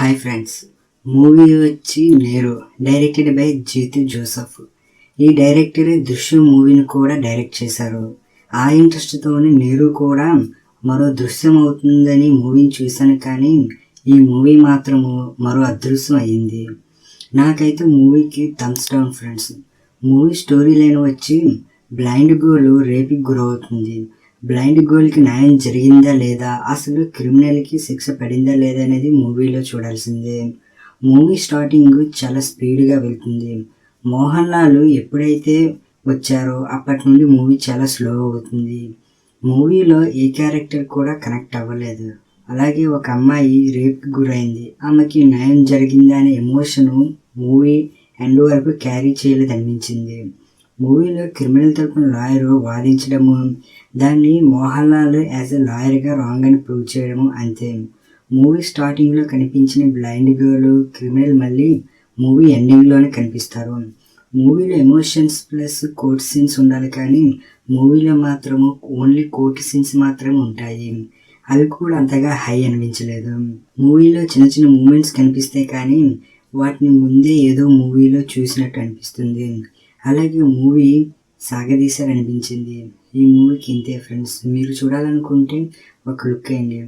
Hi friends, movie వచ్చి నేరు directed by Jitu Joseph. ఈ director దృశ్యం మూవీని కూడా డైరెక్ట్ చేశారు. ఆ ఇంట్రెస్ట్తోనే నేరు కూడా మరో దృశ్యం అవుతుందని మూవీని చూశాను, కానీ ఈ మూవీ మాత్రము మరో అదృశ్యం అయ్యింది. నాకైతే మూవీకి Thums down friends. Movie story line వచ్చి బ్లైండ్ గర్ల్ రేపుకి గురవుతుంది. బ్లైండ్ గర్ల్కి న్యాయం జరిగిందా లేదా, అసలు క్రిమినల్కి శిక్ష పడిందా లేదా అనేది మూవీలో చూడాల్సిందే. మూవీ స్టార్టింగ్ చాలా స్పీడ్గా వెళ్తుంది. మోహన్ లాల్ ఎప్పుడైతే వచ్చారో అప్పటి నుండి మూవీ చాలా స్లో అవుతుంది. మూవీలో ఏ క్యారెక్టర్ కూడా కనెక్ట్ అవ్వలేదు. అలాగే ఒక అమ్మాయి రేప్కి గురైంది, ఆమెకి న్యాయం జరిగిందా అనే ఎమోషను మూవీ ఎండ్ వరకు క్యారీ చేయలేదు అనిపించింది. మూవీలో క్రిమినల్ తరపున లాయర్ వాదించడము, దాన్ని మోహన్ లాల్ యాజ్ ఎ లాయర్గా రాంగ్ అని ప్రూవ్ చేయడము అంతే. మూవీ స్టార్టింగ్లో కనిపించిన బ్లైండ్ గర్ల్ క్రిమినల్ మళ్ళీ మూవీ ఎండింగ్లోనే కనిపిస్తారు. మూవీలో ఎమోషన్స్ ప్లస్ కోర్ట్ సీన్స్ ఉండాలి, కానీ మూవీలో మాత్రము ఓన్లీ కోర్ట్ సీన్స్ మాత్రమే ఉంటాయి. అవి కూడా అంతగా హై అనిపించలేదు. మూవీలో చిన్న చిన్న మూమెంట్స్ కనిపిస్తాయి, కానీ వాటిని ముందే ఏదో మూవీలో చూసినట్టు అనిపిస్తుంది. అలాగే మూవీ సాగదీశారనిపించింది. ఈ మూవీకి ఇంతే ఫ్రెండ్స్. మీరు చూడాలనుకుంటే ఒక లుక్ వేయండి.